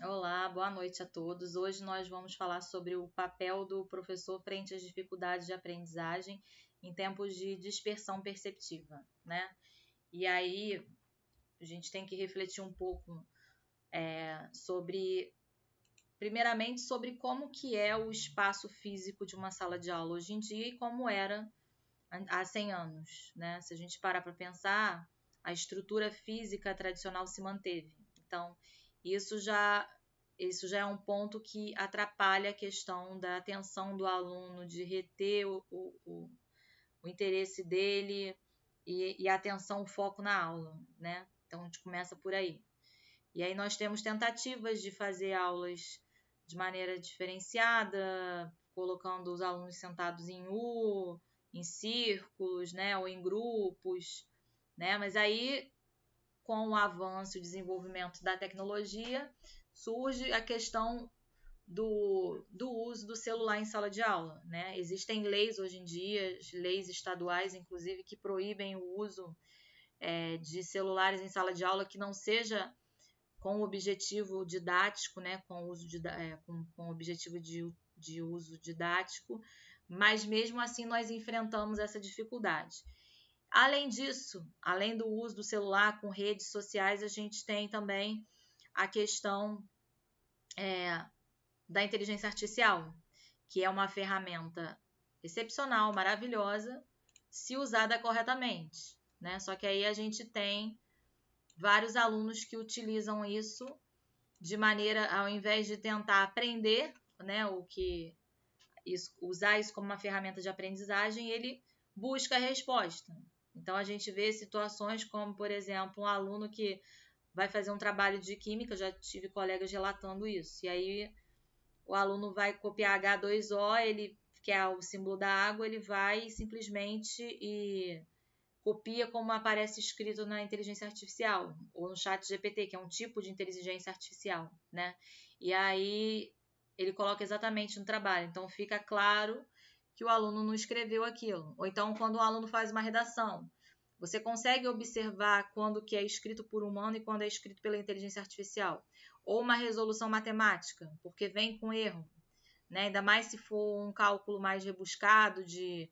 Olá, boa noite a todos. Hoje nós vamos falar sobre o papel do professor frente às dificuldades de aprendizagem em tempos de dispersão perceptiva, né? E aí a gente tem que refletir um pouco sobre, primeiramente, sobre como que é o espaço físico de uma sala de aula hoje em dia e como era há 100 anos, né? Se a gente parar para pensar, a estrutura física tradicional se manteve. Então, isso já isso já é um ponto que atrapalha a questão da atenção do aluno, de reter o interesse dele e a atenção, o foco na aula, né? Então, a gente começa por aí. E aí nós temos tentativas de fazer aulas de maneira diferenciada, colocando os alunos sentados em U, em círculos, né, ou em grupos, né? Mas aí, com o avanço e desenvolvimento da tecnologia, surge a questão do uso do celular em sala de aula, né? Existem leis hoje em dia, leis estaduais, inclusive, que proíbem o uso de celulares em sala de aula que não seja com o objetivo didático, né, com o objetivo de uso didático, mas mesmo assim nós enfrentamos essa dificuldade. Além disso, além do uso do celular com redes sociais, a gente tem também a questão da inteligência artificial, que é uma ferramenta excepcional, maravilhosa, se usada corretamente, né? Só que aí a gente tem vários alunos que utilizam isso de maneira, ao invés de tentar aprender, né, usar isso como uma ferramenta de aprendizagem, ele busca a resposta. Então a gente vê situações como, por exemplo, um aluno que vai fazer um trabalho de química, já tive colegas relatando isso. E aí o aluno vai copiar H2O, ele quer o símbolo da água, ele vai simplesmente e copia como aparece escrito na inteligência artificial ou no chat GPT, que é um tipo de inteligência artificial, né? E aí ele coloca exatamente no trabalho. Então fica claro que o aluno não escreveu aquilo. Ou então quando o aluno faz uma redação, você consegue observar quando que é escrito por humano e quando é escrito pela inteligência artificial. Ou uma resolução matemática, porque vem com erro, né? Ainda mais se for um cálculo mais rebuscado de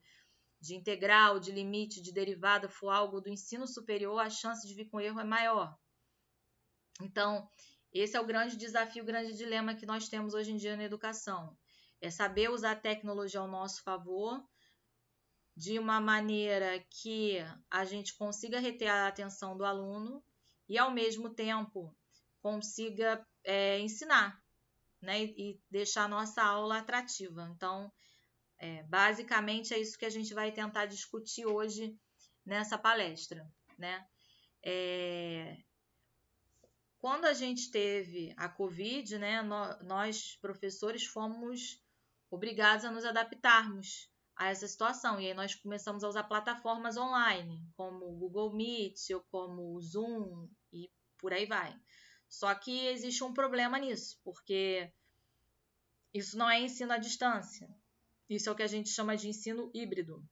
integral, de limite, de derivada, for algo do ensino superior, a chance de vir com erro é maior. Então, esse é o grande desafio, o grande dilema que nós temos hoje em dia na educação. É saber usar a tecnologia ao nosso favor, de uma maneira que a gente consiga reter a atenção do aluno e, ao mesmo tempo, consiga ensinar, né? E deixar a nossa aula atrativa. Então, basicamente é isso que a gente vai tentar discutir hoje nessa palestra, né? Quando a gente teve a Covid, né, nós professores fomos obrigados a nos adaptarmos a essa situação. E aí nós começamos a usar plataformas online, como o Google Meet ou como o Zoom e por aí vai. Só que existe um problema nisso, porque isso não é ensino à distância. Isso é o que a gente chama de ensino híbrido.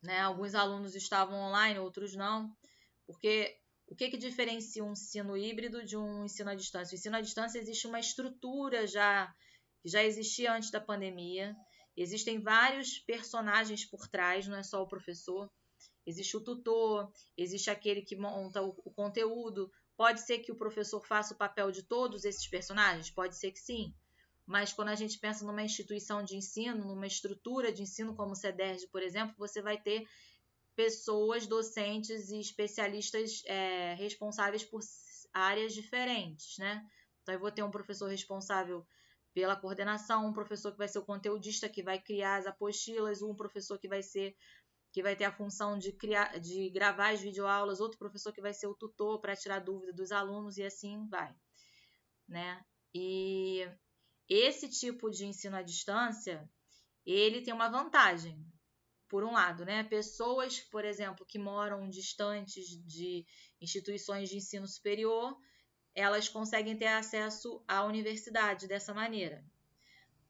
Né? Alguns alunos estavam online, outros não, porque o que diferencia um ensino híbrido de um ensino à distância? O ensino à distância existe uma estrutura que já existia antes da pandemia, existem vários personagens por trás, não é só o professor, existe o tutor, existe aquele que monta o conteúdo, pode ser que o professor faça o papel de todos esses personagens? Pode ser que sim, mas quando a gente pensa numa instituição de ensino, numa estrutura de ensino como o CEDERJ, por exemplo, você vai ter pessoas, docentes e especialistas responsáveis por áreas diferentes, né? Então, eu vou ter um professor responsável pela coordenação, um professor que vai ser o conteudista, que vai criar as apostilas, um professor que vai ter a função de gravar as videoaulas, outro professor que vai ser o tutor para tirar dúvida dos alunos e assim vai, né? E esse tipo de ensino à distância, ele tem uma vantagem, por um lado, né? Pessoas, por exemplo, que moram distantes de instituições de ensino superior, elas conseguem ter acesso à universidade dessa maneira.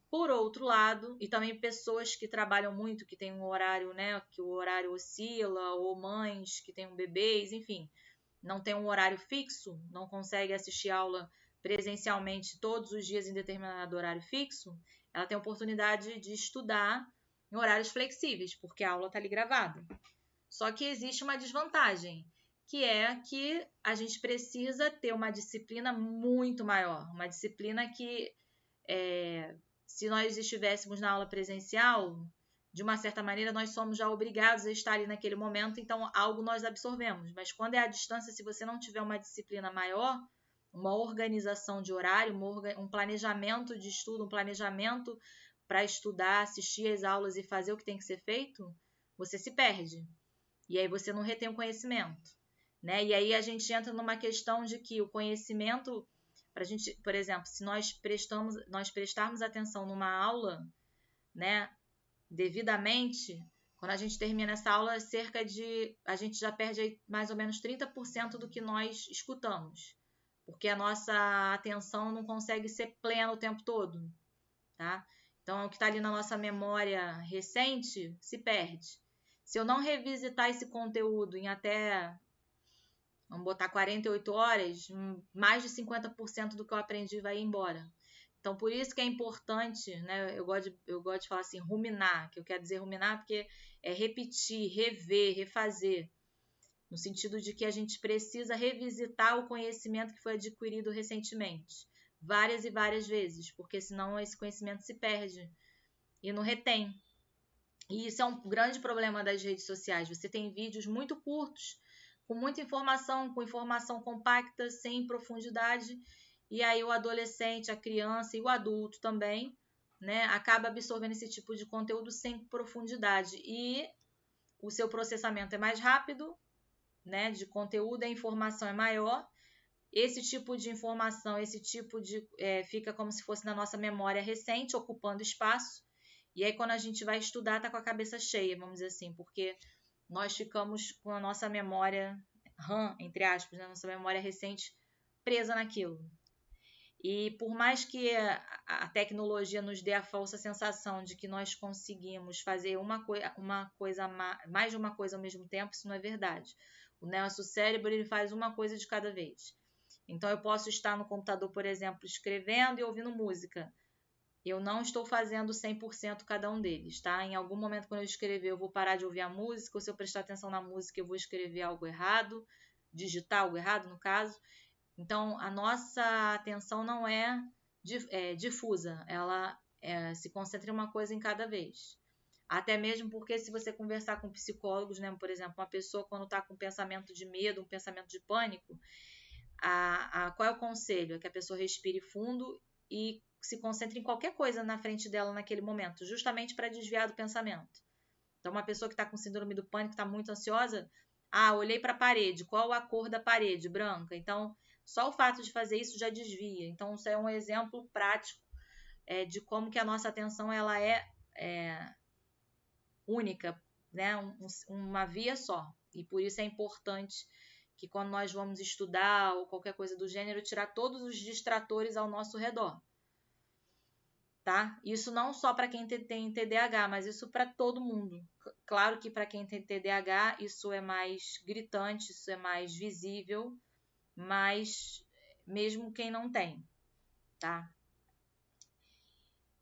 Por outro lado, e também pessoas que trabalham muito, que têm um horário, né, que o horário oscila, ou mães que têm bebês, enfim, não tem um horário fixo, não consegue assistir aula presencialmente todos os dias em determinado horário fixo, ela tem a oportunidade de estudar em horários flexíveis, porque a aula está ali gravada. Só que existe uma desvantagem, que é que a gente precisa ter uma disciplina muito maior, uma disciplina que, se nós estivéssemos na aula presencial, de uma certa maneira, nós somos já obrigados a estar ali naquele momento, então algo nós absorvemos. Mas quando é à distância, se você não tiver uma disciplina maior, uma organização de horário, um planejamento de estudo, um planejamento para estudar, assistir às aulas e fazer o que tem que ser feito, você se perde. E aí você não retém o conhecimento, né? E aí a gente entra numa questão de que o conhecimento, para a gente, por exemplo, se nós prestarmos atenção numa aula, né, devidamente, quando a gente termina essa aula, a gente já perde aí mais ou menos 30% do que nós escutamos, porque a nossa atenção não consegue ser plena o tempo todo, tá? Então, o que está ali na nossa memória recente se perde. Se eu não revisitar esse conteúdo em até, vamos botar 48 horas, mais de 50% do que eu aprendi vai embora. Então, por isso que é importante, né? Eu gosto de falar assim, ruminar, que eu quero dizer ruminar porque é repetir, rever, refazer, no sentido de que a gente precisa revisitar o conhecimento que foi adquirido recentemente, várias e várias vezes, porque senão esse conhecimento se perde e não retém. E isso é um grande problema das redes sociais. Você tem vídeos muito curtos, com muita informação, com informação compacta, sem profundidade, e aí o adolescente, a criança e o adulto também, né, acaba absorvendo esse tipo de conteúdo sem profundidade. E o seu processamento é mais rápido, né, de conteúdo, a informação é maior. Esse tipo de informação, fica como se fosse na nossa memória recente, ocupando espaço. E aí, quando a gente vai estudar, tá com a cabeça cheia, vamos dizer assim, porque nós ficamos com a nossa memória RAM, entre aspas, né? Nossa memória recente presa naquilo. E por mais que a tecnologia nos dê a falsa sensação de que nós conseguimos fazer mais de uma coisa ao mesmo tempo, isso não é verdade. O nosso cérebro ele faz uma coisa de cada vez. Então, eu posso estar no computador, por exemplo, escrevendo e ouvindo música. Eu não estou fazendo 100% cada um deles, tá? Em algum momento, quando eu escrever, eu vou parar de ouvir a música, ou se eu prestar atenção na música, eu vou escrever algo errado, digitar algo errado, no caso. Então, a nossa atenção não é difusa, ela se concentra em uma coisa em cada vez. Até mesmo porque se você conversar com psicólogos, né, por exemplo, uma pessoa quando está com um pensamento de medo, um pensamento de pânico, qual é o conselho? É que a pessoa respire fundo e se concentre em qualquer coisa na frente dela naquele momento, justamente para desviar do pensamento. Então, uma pessoa que está com síndrome do pânico, está muito ansiosa, olhei para a parede, qual a cor da parede? Branca. Então, só o fato de fazer isso já desvia. Então, isso é um exemplo prático de como que a nossa atenção ela é única, né? Uma via só. E por isso é importante que quando nós vamos estudar ou qualquer coisa do gênero, tirar todos os distratores ao nosso redor. Tá? Isso não só para quem tem TDAH, mas isso para todo mundo. Claro que para quem tem TDAH isso é mais gritante, isso é mais visível, mas mesmo quem não tem, tá?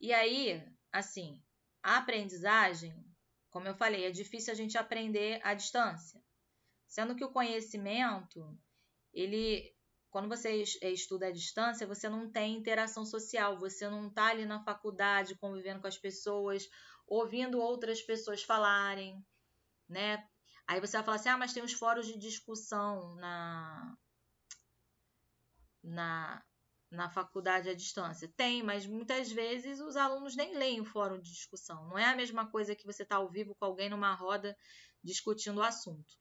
E aí, assim, a aprendizagem, como eu falei, é difícil a gente aprender à distância. Sendo que o conhecimento, quando você estuda à distância, você não tem interação social, você não está ali na faculdade convivendo com as pessoas, ouvindo outras pessoas falarem, né? Aí você vai falar assim, mas tem os fóruns de discussão na faculdade à distância. Tem, mas muitas vezes os alunos nem leem o fórum de discussão. Não é a mesma coisa que você estar ao vivo com alguém numa roda discutindo o assunto.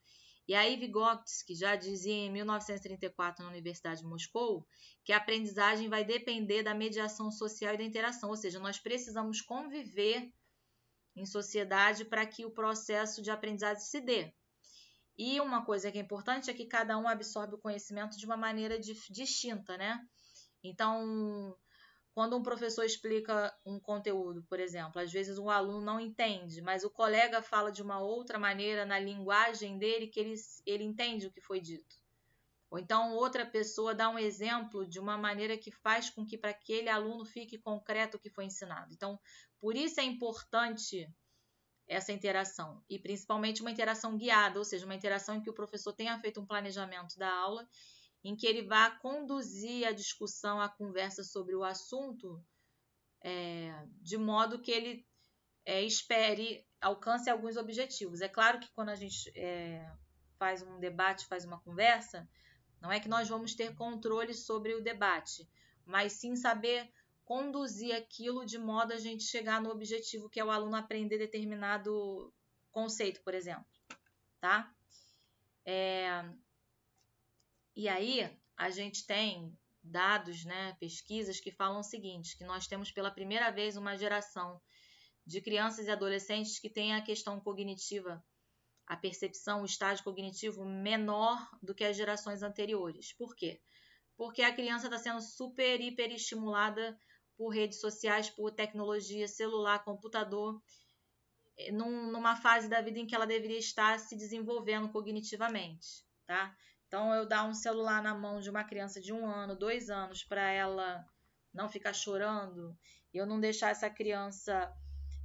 E aí Vygotsky já dizia em 1934 na Universidade de Moscou que a aprendizagem vai depender da mediação social e da interação, ou seja, nós precisamos conviver em sociedade para que o processo de aprendizagem se dê. E uma coisa que é importante é que cada um absorve o conhecimento de uma maneira distinta, né? Então, quando um professor explica um conteúdo, por exemplo, às vezes um aluno não entende, mas o colega fala de uma outra maneira, na linguagem dele, que ele entende o que foi dito. Ou então outra pessoa dá um exemplo de uma maneira que faz com que para aquele aluno fique concreto o que foi ensinado. Então, por isso é importante essa interação, e principalmente uma interação guiada, ou seja, uma interação em que o professor tenha feito um planejamento da aula, em que ele vá conduzir a discussão, a conversa sobre o assunto, de modo que ele alcance alguns objetivos. É claro que quando a gente faz um debate, faz uma conversa, não é que nós vamos ter controle sobre o debate, mas sim saber conduzir aquilo de modo a gente chegar no objetivo, que é o aluno aprender determinado conceito, por exemplo, tá? E aí a gente tem dados, né, pesquisas que falam o seguinte, que nós temos pela primeira vez uma geração de crianças e adolescentes que tem a questão cognitiva, a percepção, o estágio cognitivo menor do que as gerações anteriores. Por quê? Porque a criança está sendo super, hiper estimulada por redes sociais, por tecnologia, celular, computador, numa fase da vida em que ela deveria estar se desenvolvendo cognitivamente, tá? Então, eu dar um celular na mão de uma criança de 1 ano, 2 anos, para ela não ficar chorando, eu não deixar essa criança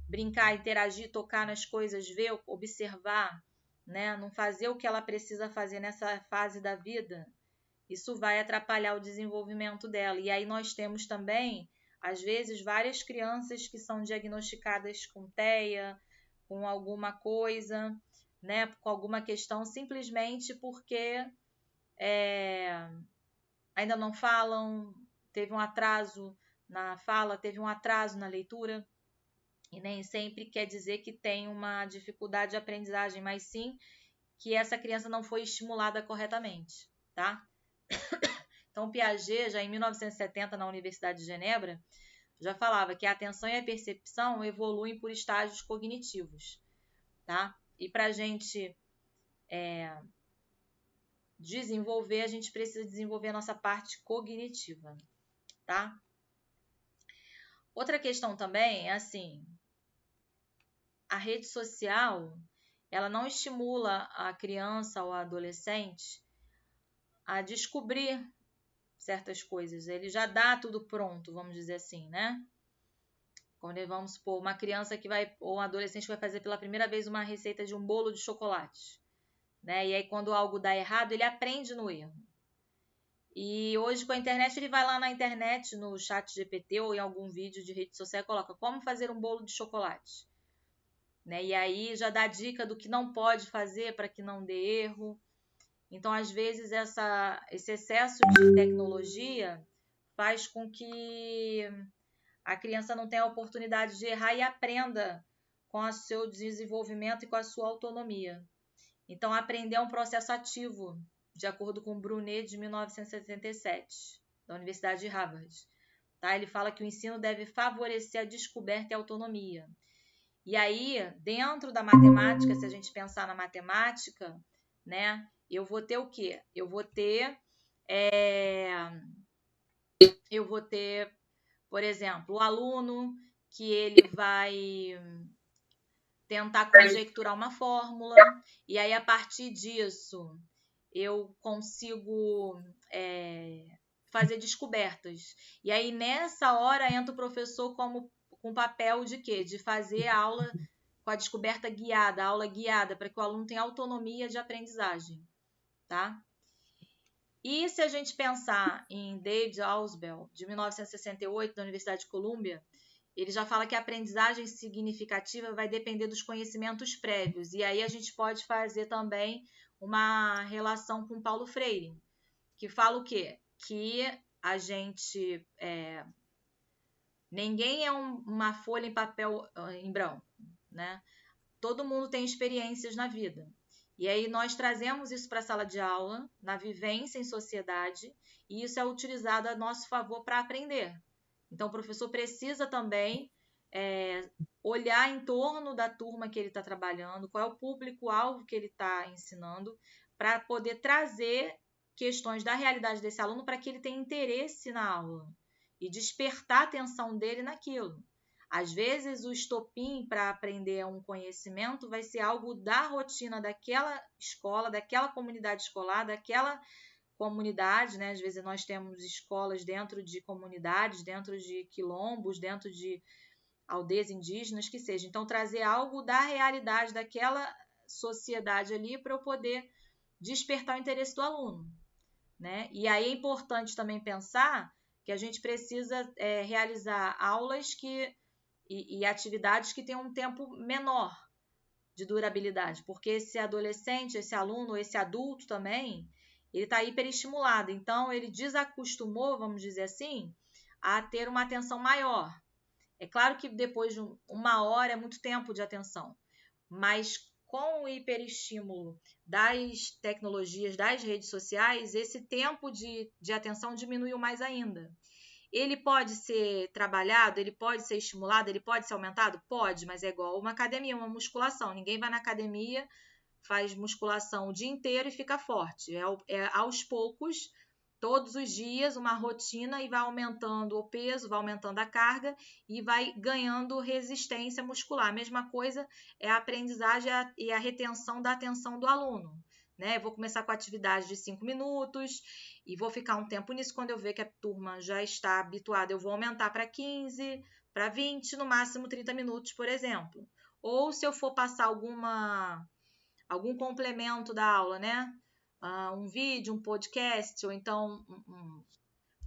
brincar, interagir, tocar nas coisas, ver, observar, né? Não fazer o que ela precisa fazer nessa fase da vida, isso vai atrapalhar o desenvolvimento dela. E aí nós temos também, às vezes, várias crianças que são diagnosticadas com TEA, com alguma coisa, né? Com alguma questão, simplesmente porque ainda não falam, teve um atraso na fala, teve um atraso na leitura. E nem sempre quer dizer que tem uma dificuldade de aprendizagem, mas sim que essa criança não foi estimulada corretamente, tá? Então, Piaget, já em 1970, na Universidade de Genebra, já falava que a atenção e a percepção evoluem por estágios cognitivos, tá? E para a gente desenvolver, a gente precisa desenvolver a nossa parte cognitiva, tá? Outra questão também é assim, a rede social, ela não estimula a criança ou a adolescente a descobrir certas coisas. Ele já dá tudo pronto, vamos dizer assim, né? Quando vamos supor, uma criança que vai, ou um adolescente que vai fazer pela primeira vez uma receita de um bolo de chocolate, né? E aí quando algo dá errado, ele aprende no erro. E hoje com a internet, ele vai lá na internet, no chat GPT ou em algum vídeo de rede social e coloca como fazer um bolo de chocolate, né? E aí já dá dica do que não pode fazer para que não dê erro. Então, às vezes, esse excesso de tecnologia faz com que a criança não tenha a oportunidade de errar e aprenda com o seu desenvolvimento e com a sua autonomia. Então, aprender é um processo ativo, de acordo com Brunet, de 1977, da Universidade de Harvard. Tá? Ele fala que o ensino deve favorecer a descoberta e a autonomia. E aí, dentro da matemática, se a gente pensar na matemática, né, eu vou ter o quê? Eu vou ter, por exemplo, o aluno que ele vai tentar conjecturar uma fórmula, e aí a partir disso eu consigo fazer descobertas. E aí nessa hora entra o professor com o papel de quê? De fazer a aula com a descoberta guiada, a aula guiada, para que o aluno tenha autonomia de aprendizagem, tá? E se a gente pensar em David Ausubel, de 1968, da Universidade de Colômbia, ele já fala que a aprendizagem significativa vai depender dos conhecimentos prévios. E aí a gente pode fazer também uma relação com Paulo Freire, que fala o quê? Que a gente... ninguém é uma folha em papel em branco, né? Todo mundo tem experiências na vida. E aí nós trazemos isso para a sala de aula, na vivência em sociedade, e isso é utilizado a nosso favor para aprender. Então, o professor precisa também olhar em torno da turma que ele está trabalhando, qual é o público-alvo que ele está ensinando, para poder trazer questões da realidade desse aluno para que ele tenha interesse na aula e despertar a atenção dele naquilo. Às vezes, o estopim para aprender um conhecimento vai ser algo da rotina daquela escola, daquela comunidade escolar, daquela comunidade, né? Às vezes nós temos escolas dentro de comunidades, dentro de quilombos, dentro de aldeias indígenas, que seja. Então, trazer algo da realidade daquela sociedade ali para eu poder despertar o interesse do aluno, né? E aí é importante também pensar que a gente precisa realizar aulas e atividades que tenham um tempo menor de durabilidade, porque esse adolescente, esse aluno, esse adulto também, ele está hiperestimulado, então ele desacostumou, vamos dizer assim, a ter uma atenção maior. É claro que depois de 1 hora é muito tempo de atenção, mas com o hiperestímulo das tecnologias, das redes sociais, esse tempo de atenção diminuiu mais ainda. Ele pode ser trabalhado, ele pode ser estimulado, ele pode ser aumentado? Pode, mas é igual uma academia, uma musculação. Ninguém vai na academia, faz musculação o dia inteiro e fica forte. É aos poucos, todos os dias, uma rotina, e vai aumentando o peso, vai aumentando a carga e vai ganhando resistência muscular. A mesma coisa é a aprendizagem e a retenção da atenção do aluno. Né? Eu vou começar com a atividade de 5 minutos e vou ficar um tempo nisso. Quando eu ver que a turma já está habituada, eu vou aumentar para 15, para 20, no máximo 30 minutos, por exemplo. Ou se eu for passar algum complemento da aula, né? Um vídeo, um podcast, ou então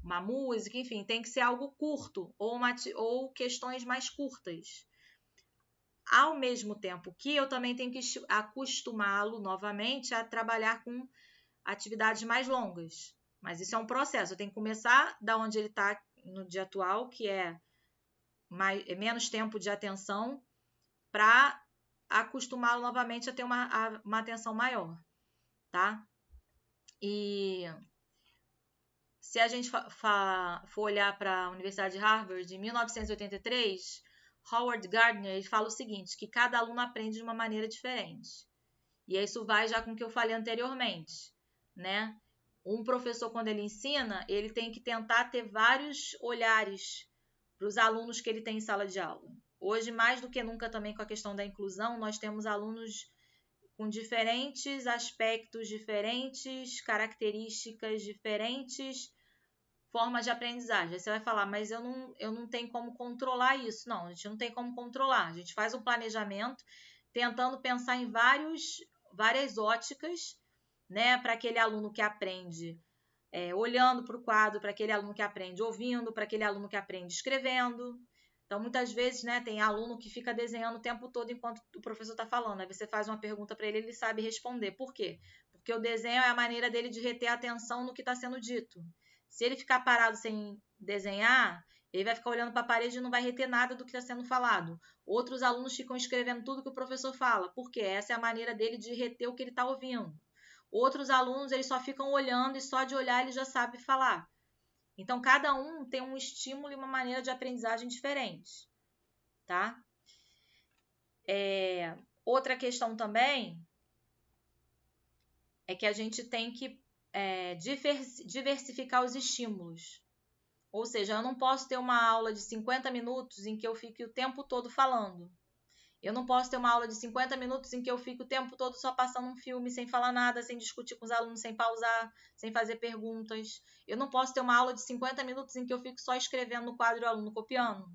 uma música, enfim, tem que ser algo curto ou questões mais curtas. Ao mesmo tempo que eu também tenho que acostumá-lo novamente a trabalhar com atividades mais longas. Mas isso é um processo. Eu tenho que começar da onde ele está no dia atual, que é menos tempo de atenção, para acostumá-lo novamente a ter uma atenção maior, tá? E se a gente for olhar para a Universidade de Harvard, em 1983, Howard Gardner ele fala o seguinte, que cada aluno aprende de uma maneira diferente. E isso vai já com o que eu falei anteriormente, né? Um professor, quando ele ensina, ele tem que tentar ter vários olhares para os alunos que ele tem em sala de aula. Hoje, mais do que nunca também com a questão da inclusão, nós temos alunos com diferentes aspectos, diferentes características, diferentes formas de aprendizagem. Aí você vai falar, mas eu não tenho como controlar isso. Não, a gente não tem como controlar. A gente faz um planejamento tentando pensar em várias óticas, né, para aquele aluno que aprende olhando para o quadro, para aquele aluno que aprende ouvindo, para aquele aluno que aprende escrevendo. Então, muitas vezes, né, tem aluno que fica desenhando o tempo todo enquanto o professor está falando. Aí você faz uma pergunta para ele, ele sabe responder. Por quê? Porque o desenho é a maneira dele de reter a atenção no que está sendo dito. Se ele ficar parado sem desenhar, ele vai ficar olhando para a parede e não vai reter nada do que está sendo falado. Outros alunos ficam escrevendo tudo que o professor fala. Por quê? Essa é a maneira dele de reter o que ele está ouvindo. Outros alunos, eles só ficam olhando e só de olhar ele já sabe falar. Então, cada um tem um estímulo e uma maneira de aprendizagem diferente, tá? Outra questão também é que a gente tem que diversificar os estímulos. Ou seja, eu não posso ter uma aula de 50 minutos em que eu fique o tempo todo falando. Eu não posso ter uma aula de 50 minutos em que eu fique o tempo todo só passando um filme, sem falar nada, sem discutir com os alunos, sem pausar, sem fazer perguntas. Eu não posso ter uma aula de 50 minutos em que eu fico só escrevendo no quadro e o aluno copiando.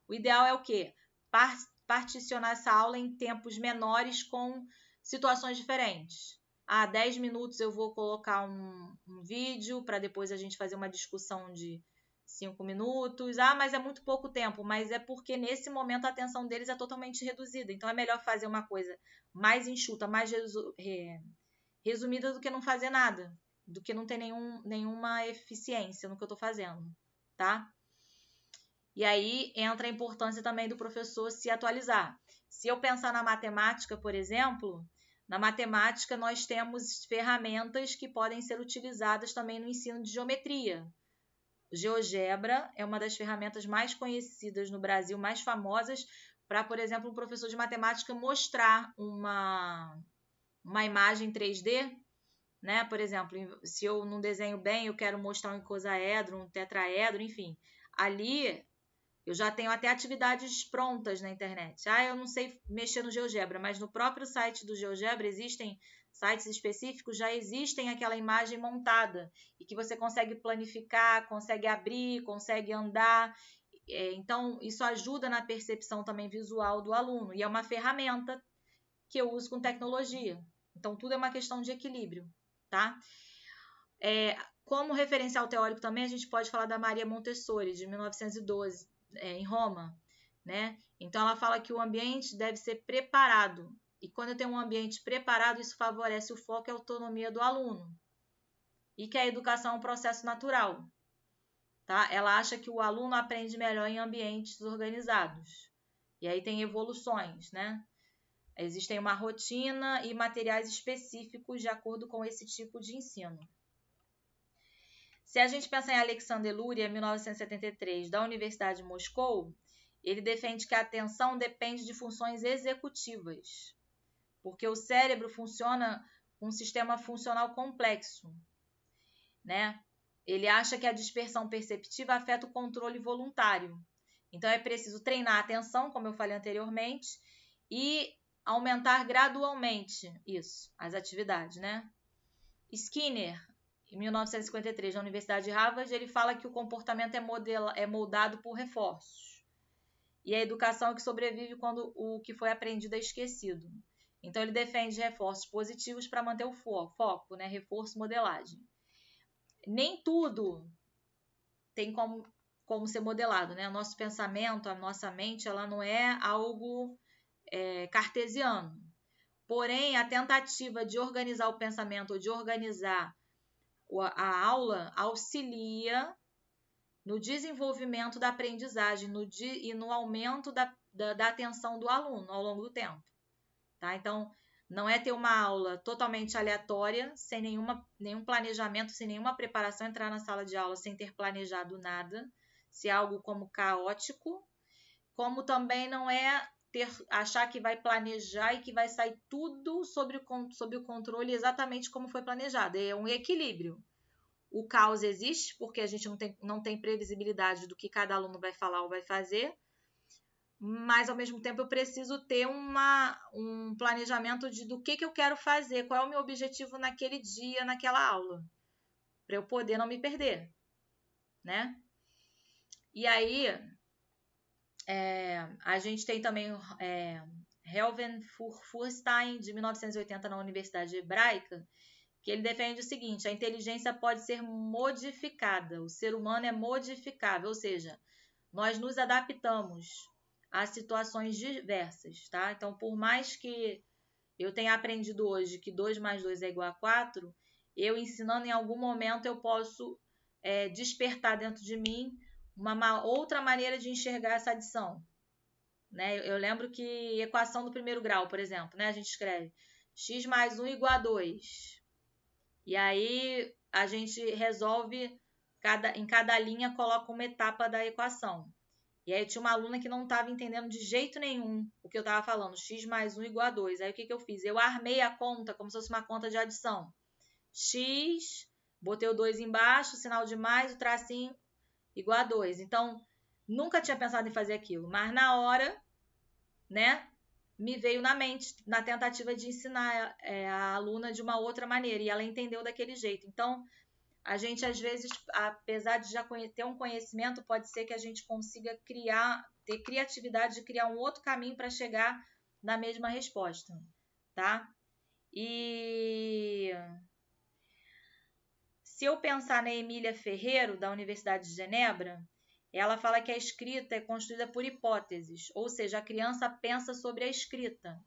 O ideal é o quê? Particionar essa aula em tempos menores com situações diferentes. 10 minutos eu vou colocar um vídeo para depois a gente fazer uma discussão de 5 minutos. Mas é muito pouco tempo. Mas é porque nesse momento a atenção deles é totalmente reduzida. Então é melhor fazer uma coisa mais enxuta, mais resumida do que não fazer nada. Do que não ter nenhuma eficiência no que eu estou fazendo, tá? E aí entra a importância também do professor se atualizar. Se eu pensar na matemática, por exemplo, na matemática nós temos ferramentas que podem ser utilizadas também no ensino de geometria. GeoGebra é uma das ferramentas mais conhecidas no Brasil, mais famosas, para, por exemplo, um professor de matemática mostrar uma imagem 3D, né? Por exemplo, se eu não desenho bem, eu quero mostrar um icosaedro, um tetraedro, enfim. Ali eu já tenho até atividades prontas na internet. Eu não sei mexer no GeoGebra, mas no próprio site do GeoGebra existem sites específicos já existem aquela imagem montada e que você consegue planificar, consegue abrir, consegue andar. Então, isso ajuda na percepção também visual do aluno e é uma ferramenta que eu uso com tecnologia. Então, tudo é uma questão de equilíbrio, tá? Como referencial teórico também, a gente pode falar da Maria Montessori, de 1912, em Roma, né? Então, ela fala que o ambiente deve ser preparado. E quando eu tenho um ambiente preparado, isso favorece o foco e a autonomia do aluno. E que a educação é um processo natural, tá? Ela acha que o aluno aprende melhor em ambientes organizados. E aí tem evoluções, né? Existem uma rotina e materiais específicos de acordo com esse tipo de ensino. Se a gente pensar em Alexander Luria, 1973, da Universidade de Moscou, ele defende que a atenção depende de funções executivas, porque o cérebro funciona com um sistema funcional complexo, né? Ele acha que a dispersão perceptiva afeta o controle voluntário. Então, é preciso treinar a atenção, como eu falei anteriormente, e aumentar gradualmente as atividades, né? Skinner, em 1953, na Universidade de Harvard, ele fala que o comportamento é moldado por reforços. E a educação é que sobrevive quando o que foi aprendido é esquecido. Então, ele defende reforços positivos para manter o foco, né? Reforço, modelagem. Nem tudo tem como ser modelado, né? O nosso pensamento, a nossa mente, ela não é algo cartesiano. Porém, a tentativa de organizar o pensamento ou de organizar a aula auxilia no desenvolvimento da aprendizagem e no aumento da atenção do aluno ao longo do tempo. Tá? Então, não é ter uma aula totalmente aleatória, sem nenhum planejamento, sem nenhuma preparação, entrar na sala de aula sem ter planejado nada, ser algo como caótico, como também não é achar que vai planejar e que vai sair tudo sob o controle exatamente como foi planejado. É um equilíbrio. O caos existe porque a gente não tem previsibilidade do que cada aluno vai falar ou vai fazer, mas ao mesmo tempo eu preciso ter um planejamento do que eu quero fazer, qual é o meu objetivo naquele dia, naquela aula, para eu poder não me perder, né? E aí, a gente tem também Helven Furstein, de 1980, na Universidade Hebraica, que ele defende o seguinte: a inteligência pode ser modificada, o ser humano é modificável, ou seja, nós nos adaptamos a situações diversas, tá? Então, por mais que eu tenha aprendido hoje que 2 mais 2 é igual a 4, eu ensinando em algum momento eu posso despertar dentro de mim uma outra maneira de enxergar essa adição, né? Eu lembro que equação do primeiro grau, por exemplo, né? A gente escreve x mais 1 igual a 2. E aí a gente resolve, em cada linha coloca uma etapa da equação. E aí tinha uma aluna que não estava entendendo de jeito nenhum o que eu estava falando, x mais 1 igual a 2. Aí o que eu fiz? Eu armei a conta como se fosse uma conta de adição. X, botei o 2 embaixo, sinal de mais, o tracinho igual a 2. Então, nunca tinha pensado em fazer aquilo, mas na hora, né, me veio na mente, na tentativa de ensinar a aluna de uma outra maneira, e ela entendeu daquele jeito. Então, a gente, às vezes, apesar de já ter um conhecimento, pode ser que a gente consiga ter criatividade de criar um outro caminho para chegar na mesma resposta, tá? E se eu pensar na Emília Ferreiro, da Universidade de Genebra, ela fala que a escrita é construída por hipóteses, ou seja, a criança pensa sobre a escrita.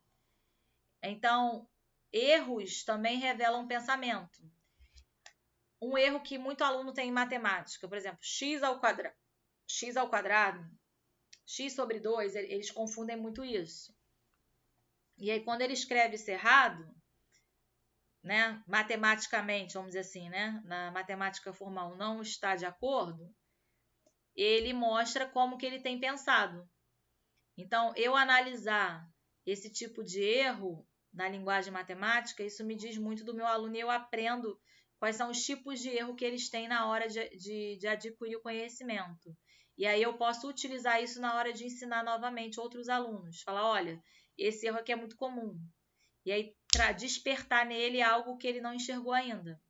Então, erros também revelam pensamento. Um erro que muito aluno tem em matemática, por exemplo, x ao quadrado, x sobre 2, eles confundem muito isso. E aí, quando ele escreve isso errado, né, matematicamente, vamos dizer assim, né, na matemática formal não está de acordo, ele mostra como que ele tem pensado. Então, eu analisar esse tipo de erro na linguagem matemática, isso me diz muito do meu aluno e eu aprendo quais são os tipos de erro que eles têm na hora de adquirir o conhecimento. E aí eu posso utilizar isso na hora de ensinar novamente outros alunos. Falar, olha, esse erro aqui é muito comum. E aí despertar nele algo que ele não enxergou ainda.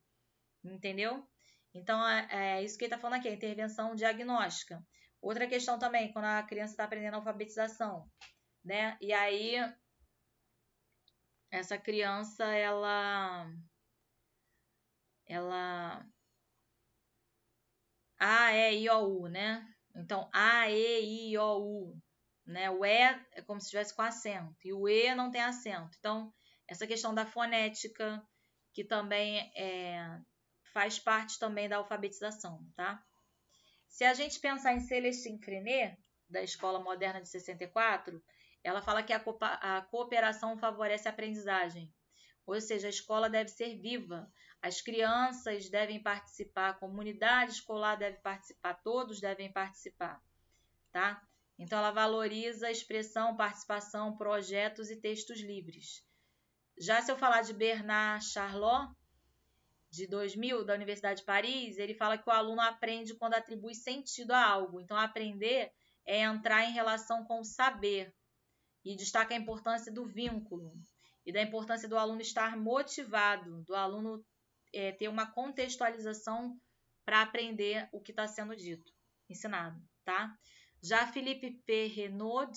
Entendeu? Então, é isso que ele está falando aqui, a intervenção diagnóstica. Outra questão também, quando a criança está aprendendo a alfabetização, né? E aí, essa criança, ela A, E, I, O, U, né? Então, A, E, I, O, U, né? O E é como se estivesse com acento, e o E não tem acento. Então, essa questão da fonética, que também faz parte também da alfabetização, tá? Se a gente pensar em Celestine Freinet, da Escola Moderna de 64, ela fala que a cooperação favorece a aprendizagem. Ou seja, a escola deve ser viva, as crianças devem participar, a comunidade escolar deve participar, todos devem participar, tá? Então, ela valoriza a expressão, participação, projetos e textos livres. Já se eu falar de Bernard Charlot, de 2000, da Universidade de Paris, ele fala que o aluno aprende quando atribui sentido a algo. Então, aprender é entrar em relação com o saber, e destaca a importância do vínculo e da importância do aluno estar motivado, do aluno ter uma contextualização para aprender o que está sendo dito, ensinado, tá? Já Philippe P. Renaud,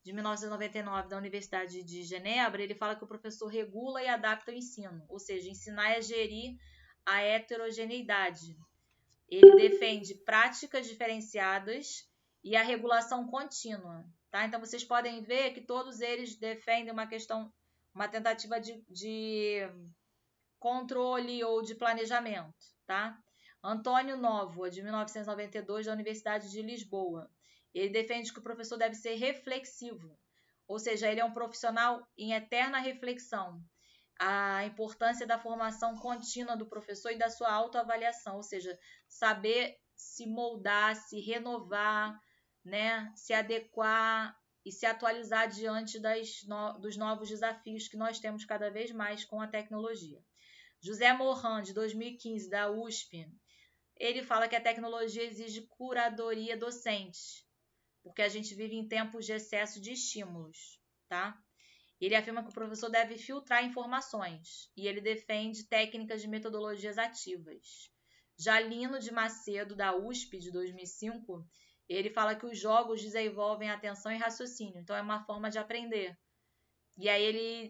de 1999, da Universidade de Genebra, ele fala que o professor regula e adapta o ensino, ou seja, ensinar é gerir a heterogeneidade. Ele defende práticas diferenciadas e a regulação contínua, tá? Então, vocês podem ver que todos eles defendem uma tentativa de controle ou de planejamento, tá? Antônio Novoa, de 1992, da Universidade de Lisboa. Ele defende que o professor deve ser reflexivo, ou seja, ele é um profissional em eterna reflexão. A importância da formação contínua do professor e da sua autoavaliação, ou seja, saber se moldar, se renovar, né, se adequar e se atualizar diante dos novos desafios que nós temos cada vez mais com a tecnologia. José Morin, de 2015, da USP, ele fala que a tecnologia exige curadoria docente, porque a gente vive em tempos de excesso de estímulos, tá? Ele afirma que o professor deve filtrar informações e ele defende técnicas de metodologias ativas. Já Lino de Macedo, da USP, de 2005, ele fala que os jogos desenvolvem atenção e raciocínio, então é uma forma de aprender. E aí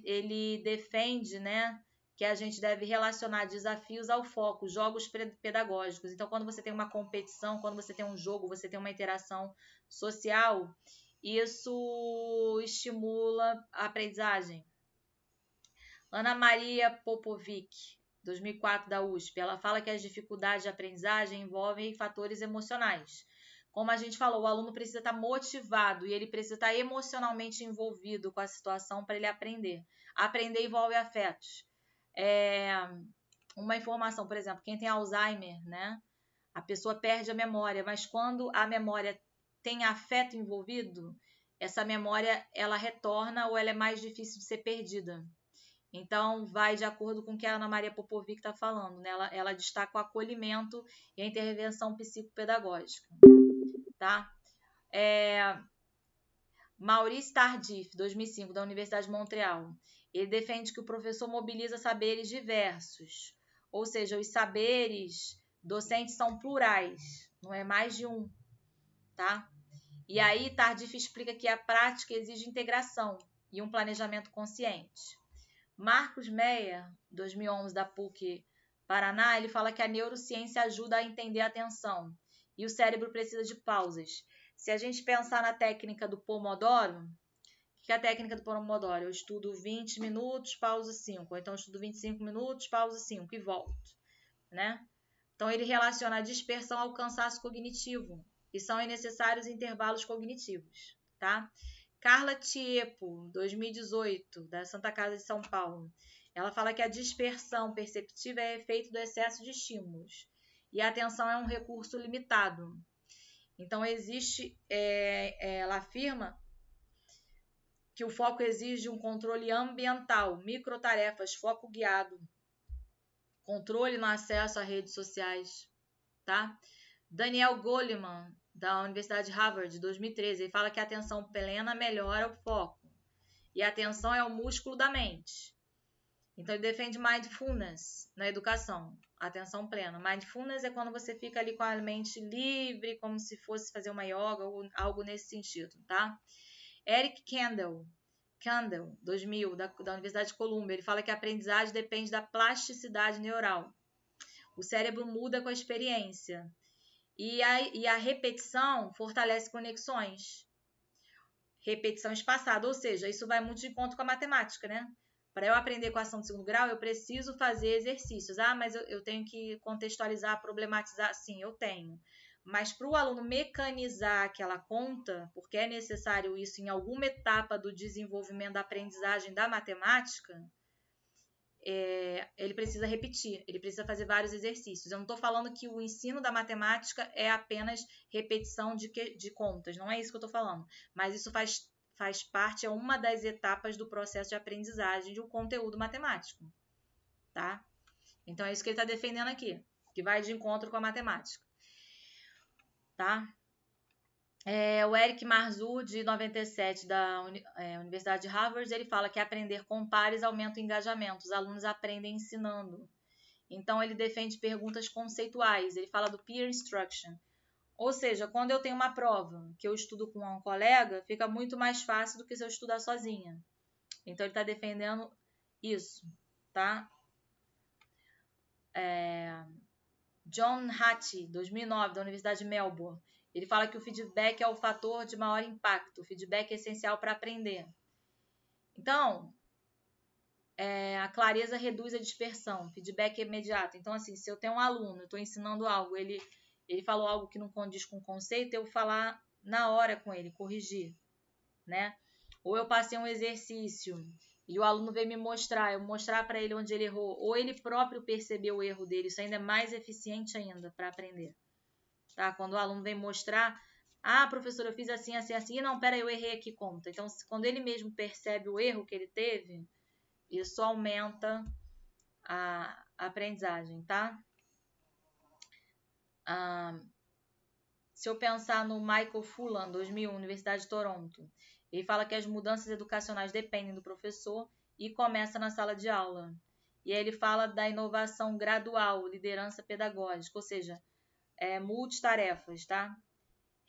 ele defende, né, que a gente deve relacionar desafios ao foco, jogos pedagógicos. Então, quando você tem uma competição, quando você tem um jogo, você tem uma interação social, isso estimula a aprendizagem. Ana Maria Popovic, 2004, da USP, ela fala que as dificuldades de aprendizagem envolvem fatores emocionais. Como a gente falou, o aluno precisa estar motivado e ele precisa estar emocionalmente envolvido com a situação para ele aprender. Aprender envolve afetos. Uma informação, por exemplo, quem tem Alzheimer, né? A pessoa perde a memória, mas quando a memória tem afeto envolvido, essa memória ela retorna ou ela é mais difícil de ser perdida. Então, vai de acordo com o que a Ana Maria Popovic está falando, né? Ela destaca o acolhimento e a intervenção psicopedagógica, tá? Maurice Tardif, 2005, da Universidade de Montreal. Ele defende que o professor mobiliza saberes diversos, ou seja, os saberes docentes são plurais, não é mais de um, tá? E aí Tardif explica que a prática exige integração e um planejamento consciente. Marcos Meyer, 2011, da PUC Paraná, ele fala que a neurociência ajuda a entender a atenção e o cérebro precisa de pausas. Se a gente pensar na técnica do Pomodoro, o que é a técnica do Pomodoro? Eu estudo 20 minutos, pauso 5, ou então eu estudo 25 minutos, pauso 5 e volto, né? Então ele relaciona a dispersão ao cansaço cognitivo e são necessários intervalos cognitivos, tá? Carla Tiepo, 2018, da Santa Casa de São Paulo. Ela fala que a dispersão perceptiva é efeito do excesso de estímulos e a atenção é um recurso limitado. Então, ela afirma que o foco exige um controle ambiental, microtarefas, foco guiado, controle no acesso a redes sociais, tá? Daniel Goleman, da Universidade de Harvard, de 2013, ele fala que a atenção plena melhora o foco. E a atenção é o músculo da mente. Então, ele defende mindfulness na educação, atenção plena. Mindfulness é quando você fica ali com a mente livre, como se fosse fazer uma yoga ou algo nesse sentido, tá? Eric Kandel, 2000, da Universidade de Columbia, ele fala que a aprendizagem depende da plasticidade neural. O cérebro muda com a experiência. E a repetição fortalece conexões. Repetição espaçada, ou seja, isso vai muito de encontro com a matemática, né? Para eu aprender equação de segundo grau, eu preciso fazer exercícios. Ah, mas eu tenho que contextualizar, problematizar. Sim, eu tenho. Mas para o aluno mecanizar aquela conta, porque é necessário isso em alguma etapa do desenvolvimento da aprendizagem da matemática, ele precisa repetir, ele precisa fazer vários exercícios. Eu não estou falando que o ensino da matemática é apenas repetição de contas, não é isso que eu estou falando. Mas isso faz parte, é uma das etapas do processo de aprendizagem de um conteúdo matemático, tá? Então é isso que ele está defendendo aqui, que vai de encontro com a matemática, tá? O Eric Marzou, de 97, da Universidade de Harvard, ele fala que aprender com pares aumenta o engajamento, os alunos aprendem ensinando. Então, ele defende perguntas conceituais, ele fala do peer instruction. Ou seja, quando eu tenho uma prova que eu estudo com um colega, fica muito mais fácil do que se eu estudar sozinha. Então, ele está defendendo isso, tá? John Hattie, 2009, da Universidade de Melbourne. Ele fala que o feedback é o fator de maior impacto. O feedback é essencial para aprender. Então, a clareza reduz a dispersão. Feedback é imediato. Então, assim, se eu tenho um aluno, eu estou ensinando algo, ele falou algo que não condiz com o conceito, eu vou falar na hora com ele, corrigir, né? Ou eu passei um exercício e o aluno veio me mostrar, eu mostrar para ele onde ele errou, ou ele próprio percebeu o erro dele, isso ainda é mais eficiente ainda para aprender. Tá? Quando o aluno vem mostrar, professor, eu fiz assim, assim, assim, não, pera, eu errei aqui, conta. Então, quando ele mesmo percebe o erro que ele teve, isso aumenta a aprendizagem, tá? Se eu pensar no Michael Fullan, 2001, Universidade de Toronto, ele fala que as mudanças educacionais dependem do professor e começa na sala de aula. E aí ele fala da inovação gradual, liderança pedagógica, ou seja, multitarefas, tá?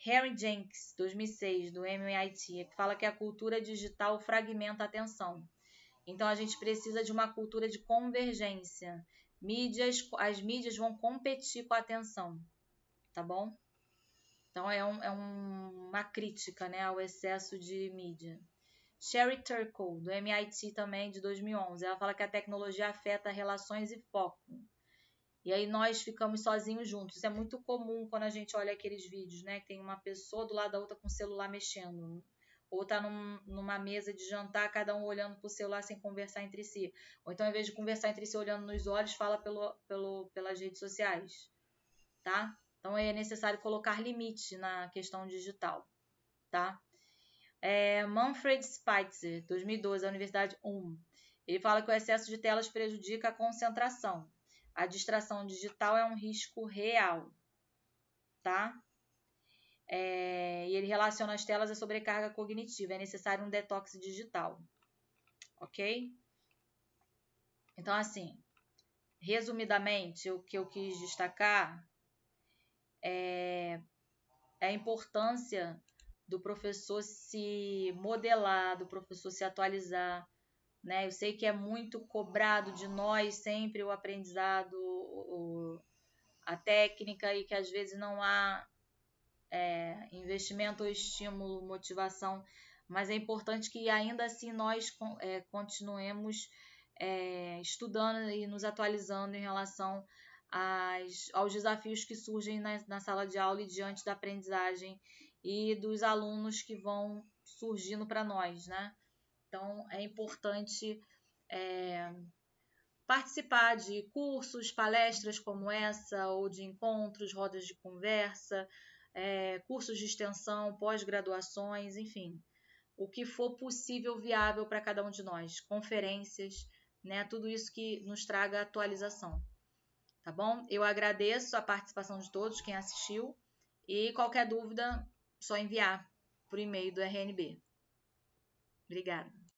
Harry Jenks, 2006, do MIT, que fala que a cultura digital fragmenta a atenção. Então, a gente precisa de uma cultura de convergência. As mídias vão competir com a atenção, tá bom? Então, uma crítica, né, ao excesso de mídia. Sherry Turkle, do MIT também, de 2011, ela fala que a tecnologia afeta relações e foco. E aí nós ficamos sozinhos juntos. Isso é muito comum quando a gente olha aqueles vídeos, né? Que tem uma pessoa do lado da outra com o celular mexendo. Ou tá numa mesa de jantar, cada um olhando pro celular sem conversar entre si. Ou então, ao invés de conversar entre si olhando nos olhos, fala pelas redes sociais, tá? Então, é necessário colocar limite na questão digital, tá? Manfred Spitzer, 2012, da Universidade ele fala que o excesso de telas prejudica a concentração. A distração digital é um risco real, tá? E ele relaciona as telas à sobrecarga cognitiva. É necessário um detox digital, ok? Então, assim, resumidamente, o que eu quis destacar é a importância do professor se modelar, do professor se atualizar, né? Eu sei que é muito cobrado de nós sempre o aprendizado, a técnica, e que às vezes não há investimento ou estímulo, motivação, mas é importante que ainda assim nós continuemos estudando e nos atualizando em relação aos desafios que surgem na sala de aula e diante da aprendizagem e dos alunos que vão surgindo para nós, né? Então, é importante participar de cursos, palestras como essa, ou de encontros, rodas de conversa, cursos de extensão, pós-graduações, enfim, o que for possível, viável para cada um de nós, conferências, né, tudo isso que nos traga atualização, tá bom? Eu agradeço a participação de todos, quem assistiu, e qualquer dúvida, só enviar por e-mail do RNB. Obrigada.